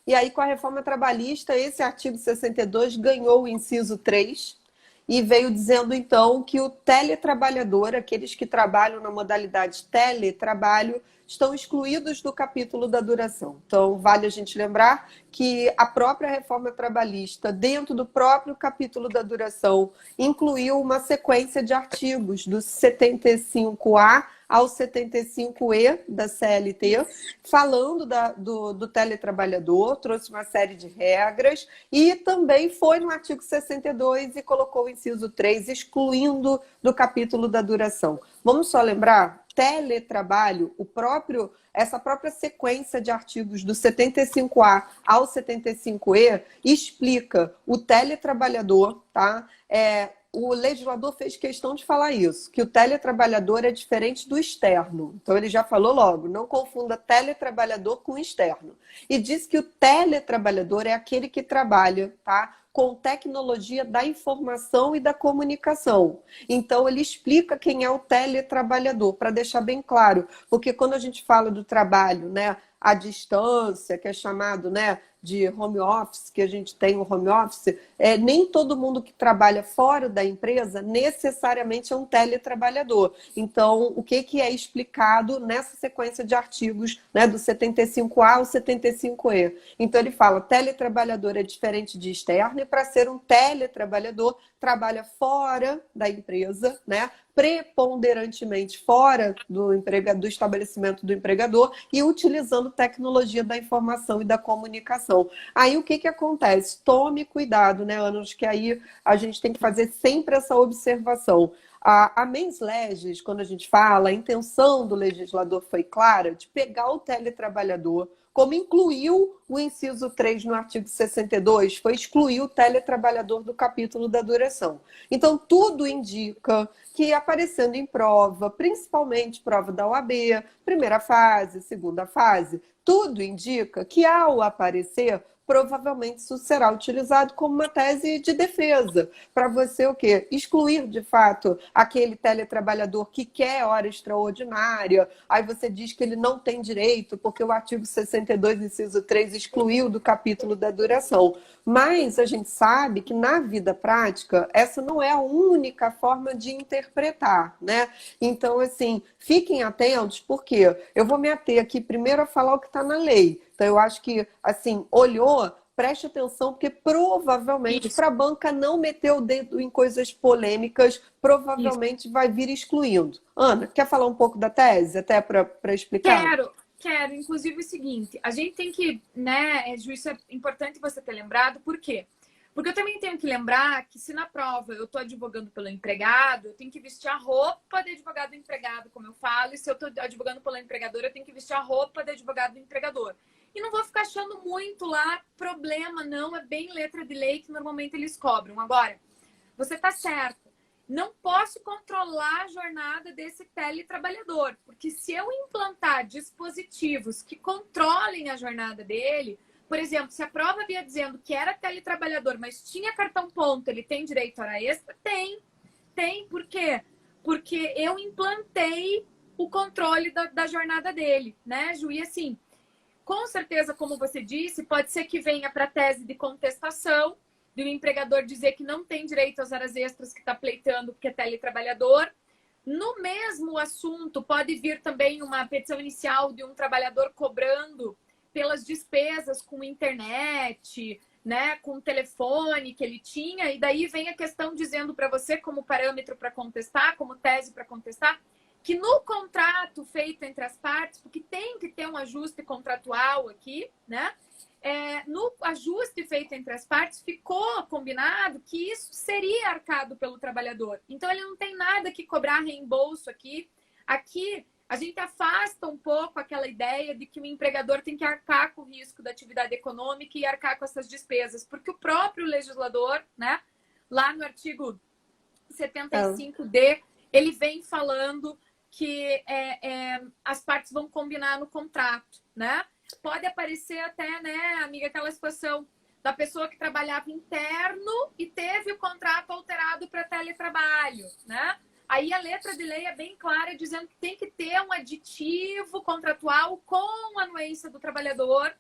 E aí, com a reforma trabalhista, esse artigo 62 ganhou o inciso 3 e veio dizendo, então, que o teletrabalhador, aqueles que trabalham na modalidade teletrabalho, estão excluídos do capítulo da duração. Então, vale a gente lembrar que a própria reforma trabalhista, dentro do próprio capítulo da duração, incluiu uma sequência de artigos do 75A ao 75E da CLT, falando do teletrabalhador, trouxe uma série de regras e também foi no artigo 62 e colocou o inciso 3, excluindo do capítulo da duração. Vamos só lembrar, teletrabalho, essa própria sequência de artigos do 75A ao 75E explica o teletrabalhador, tá? O legislador fez questão de falar isso, que o teletrabalhador é diferente do externo. Então, ele já falou logo, não confunda teletrabalhador com externo. E disse que o teletrabalhador é aquele que trabalha, tá? Com tecnologia da informação e da comunicação. Então, ele explica quem é o teletrabalhador, para deixar bem claro. Porque quando a gente fala do trabalho, né, à distância, que é chamado, né, de home office, que a gente tem o home office, nem todo mundo que trabalha fora da empresa necessariamente é um teletrabalhador. Então, o que é explicado nessa sequência de artigos, né, do 75A ao 75E? Então, ele fala, teletrabalhador é diferente de externo, e para ser um teletrabalhador, trabalha fora da empresa, né, preponderantemente fora do estabelecimento do empregador e utilizando tecnologia da informação e da comunicação. Aí o que acontece? Tome cuidado, né, Ana? Acho que aí a gente tem que fazer sempre essa observação. A mens legis, quando a gente fala, a intenção do legislador foi clara de pegar o teletrabalhador, como incluiu o inciso 3 no artigo 62, foi excluir o teletrabalhador do capítulo da duração. Então, tudo indica que aparecendo em prova, principalmente prova da OAB, primeira fase, segunda fase, tudo indica que ao aparecer, provavelmente isso será utilizado como uma tese de defesa, para você o quê? Excluir de fato aquele teletrabalhador que quer hora extraordinária, aí você diz que ele não tem direito, porque o artigo 62, inciso 3, excluiu do capítulo da duração. Mas a gente sabe que na vida prática, essa não é a única forma de interpretar, né? Então, assim, fiquem atentos, porque eu vou me ater aqui primeiro a falar o que está na lei. Então, eu acho que, assim, olhou, preste atenção, porque provavelmente, para a banca não meter o dedo em coisas polêmicas, Isso. provavelmente vai vir excluindo. Ana, quer falar um pouco da tese, até para explicar? Quero. Inclusive o seguinte, a gente tem que, né, Ju, isso é importante você ter lembrado, por quê? Porque eu também tenho que lembrar que se na prova eu estou advogando pelo empregado, eu tenho que vestir a roupa de advogado do empregado, como eu falo, e se eu estou advogando pelo empregador, eu tenho que vestir a roupa de advogado do empregador. E não vou ficar achando muito lá problema, não, é bem letra de lei que normalmente eles cobram. Agora, você está certo. Não posso controlar a jornada desse teletrabalhador, porque se eu implantar dispositivos que controlem a jornada dele, por exemplo, se a prova vinha dizendo que era teletrabalhador, mas tinha cartão ponto, ele tem direito a hora extra? Tem. Por quê? Porque eu implantei o controle da jornada dele, né, Ju? E assim, com certeza, como você disse, pode ser que venha para a tese de contestação, de um empregador dizer que não tem direito às horas extras que está pleiteando porque é teletrabalhador. No mesmo assunto, pode vir também uma petição inicial de um trabalhador cobrando pelas despesas com internet, né, com telefone que ele tinha, e daí vem a questão dizendo para você como parâmetro para contestar, como tese para contestar, que no contrato feito entre as partes, porque tem que ter um ajuste contratual aqui, né? No ajuste feito entre as partes, ficou combinado que isso seria arcado pelo trabalhador. Então, ele não tem nada que cobrar reembolso aqui. Aqui, a gente afasta um pouco aquela ideia de que o empregador tem que arcar com o risco da atividade econômica e arcar com essas despesas, porque o próprio legislador, né, lá no artigo 75D, ele vem falando que as partes vão combinar no contrato, né? Pode aparecer até, né, amiga, aquela situação da pessoa que trabalhava interno e teve o contrato alterado para teletrabalho, né? Aí a letra de lei é bem clara, dizendo que tem que ter um aditivo contratual com a anuência do trabalhador.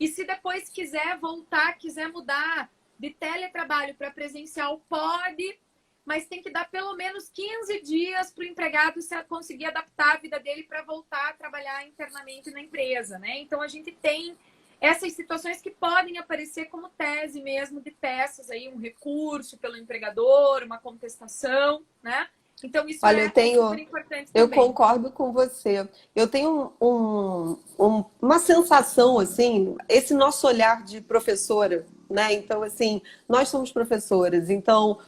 E se depois quiser voltar, quiser mudar de teletrabalho para presencial, pode, mas tem que dar pelo menos 15 dias para o empregado conseguir adaptar a vida dele para voltar a trabalhar internamente na empresa, né? Então, a gente tem essas situações que podem aparecer como tese mesmo de peças, aí, um recurso pelo empregador, uma contestação, né? Então, isso Olha, é super importante eu também. concordo com você. Eu tenho uma sensação, assim, esse nosso olhar de professora, né? Então, assim, nós somos professoras, então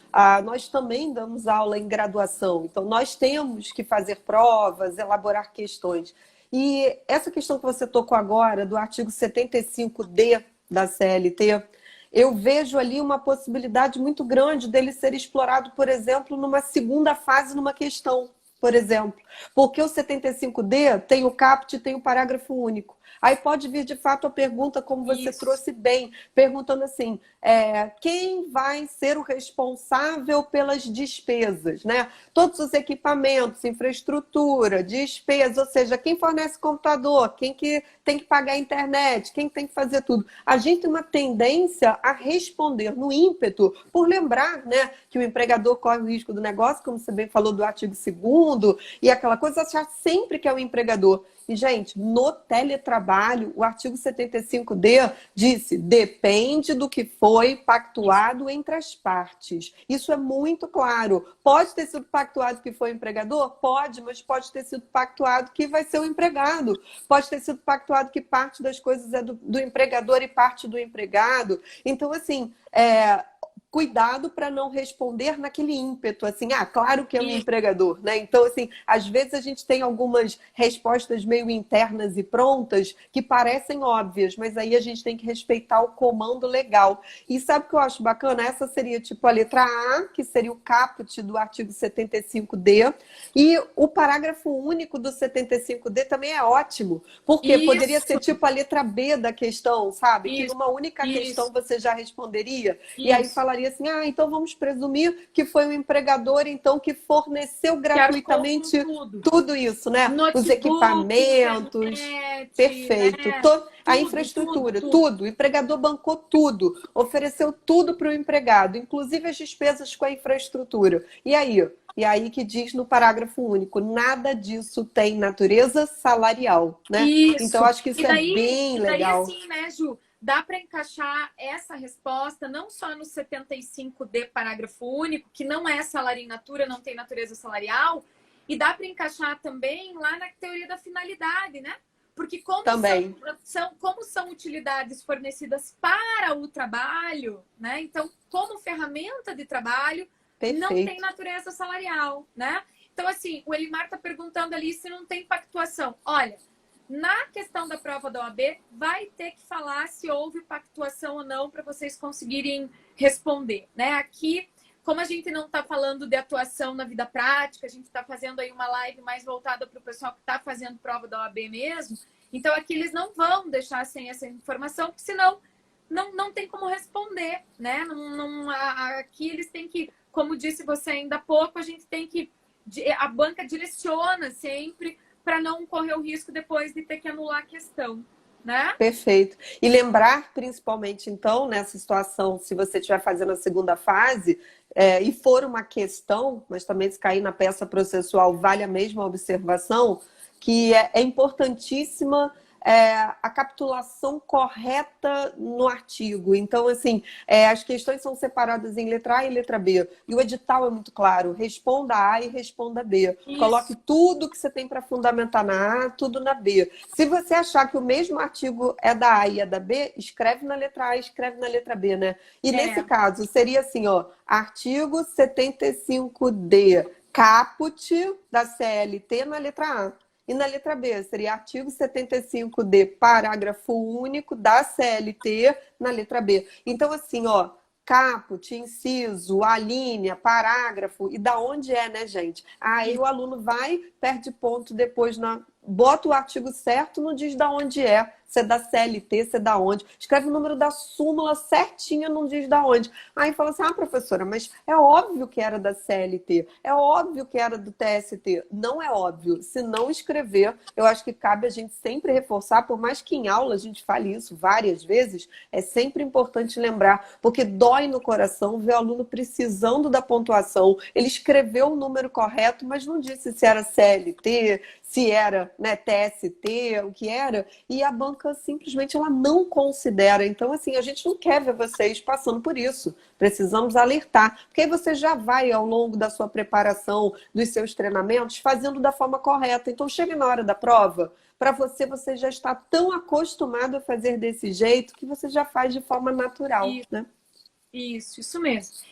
nós também damos aula em graduação, então nós temos que fazer provas, elaborar questões. E essa questão que você tocou agora, do artigo 75D da CLT, eu vejo ali uma possibilidade muito grande dele ser explorado, por exemplo, numa segunda fase, numa questão, por exemplo. Porque o 75D tem o caput e tem o parágrafo único. Aí pode vir, de fato, a pergunta, como você trouxe bem, perguntando assim, quem vai ser o responsável pelas despesas, né? Todos os equipamentos, infraestrutura, despesas, ou seja, quem fornece computador, quem que tem que pagar a internet, quem tem que fazer tudo. A gente tem uma tendência a responder no ímpeto, por lembrar, né, que o empregador corre o risco do negócio, como você bem falou do artigo 2º, e aquela coisa, achar sempre que é o empregador. E, gente, no teletrabalho, o artigo 75D disse, depende do que foi pactuado entre as partes. Isso é muito claro. Pode ter sido pactuado que foi o empregador? Pode, mas pode ter sido pactuado que vai ser o empregado. Pode ter sido pactuado que parte das coisas é do empregador e parte do empregado. Então, assim, cuidado para não responder naquele ímpeto, assim, claro que é o empregador, né? Então, assim, às vezes a gente tem algumas respostas meio internas e prontas que parecem óbvias, mas aí a gente tem que respeitar o comando legal. E sabe o que eu acho bacana? Essa seria tipo a letra A, que seria o caput do artigo 75D, e o parágrafo único do 75D também é ótimo, porque poderia ser tipo a letra B da questão, sabe? Que numa única questão você já responderia, e aí falaria assim, então vamos presumir que foi o empregador, então, que forneceu gratuitamente tudo isso, né? Notebook, os equipamentos, internet, perfeito, né? a infraestrutura, tudo. O empregador bancou tudo, ofereceu tudo para o empregado, inclusive as despesas com a infraestrutura. E aí? E aí que diz no parágrafo único, nada disso tem natureza salarial, né? Então, acho que isso é bem legal. Daí, assim, né, Ju? Dá para encaixar essa resposta não só no 75D, parágrafo único, que não é salário in natura, não tem natureza salarial, e dá para encaixar também lá na teoria da finalidade, né? Porque como são utilidades fornecidas para o trabalho, né? Então, como ferramenta de trabalho, não tem natureza salarial, né? Então, assim, o Elimar está perguntando ali se não tem pactuação. Olha, na questão da prova da OAB, vai ter que falar se houve pactuação ou não para vocês conseguirem responder, né? Aqui, como a gente não está falando de atuação na vida prática, a gente está fazendo aí uma live mais voltada para o pessoal que está fazendo prova da OAB mesmo, então aqui eles não vão deixar sem essa informação, porque senão não tem como responder, né? Aqui eles têm que, como disse você ainda há pouco, a gente tem que... A banca direciona sempre para não correr o risco depois de ter que anular a questão, né? Perfeito. E lembrar, principalmente, então, nessa situação, se você estiver fazendo a segunda fase, e for uma questão, mas também se cair na peça processual, vale a mesma observação, que é importantíssima a capitulação correta no artigo. Então, assim, as questões são separadas em letra A e letra B. E o edital é muito claro. Responda A e responda B. Isso. Coloque tudo que você tem para fundamentar na A, tudo na B. Se você achar que o mesmo artigo é da A e é da B, escreve na letra A e escreve na letra B, né? E nesse caso, seria assim, artigo 75D, caput da CLT na letra A. E na letra B, seria artigo 75D, parágrafo único da CLT na letra B. Então, assim, caput, inciso, alínea, parágrafo, e da onde é, né, gente? Aí o aluno vai, perde ponto depois, bota o artigo certo, não diz da onde é. se é da CLT, se é da onde. Escreve o número da súmula certinho, não diz da onde. Aí fala assim, professora, mas é óbvio que era da CLT, é óbvio que era do TST. Não é óbvio. Se não escrever, eu acho que cabe a gente sempre reforçar, por mais que em aula a gente fale isso várias vezes, é sempre importante lembrar, porque dói no coração ver o aluno precisando da pontuação. Ele escreveu o número correto, mas não disse se era CLT, se era, né, TST, o que era, e a banca simplesmente ela não considera. Então, assim, a gente não quer ver vocês passando por isso. Precisamos alertar, porque aí você já vai, ao longo da sua preparação, dos seus treinamentos, fazendo da forma correta. Então, chega na hora da prova, para você, você já está tão acostumado a fazer desse jeito que você já faz de forma natural, Isso, né? isso mesmo.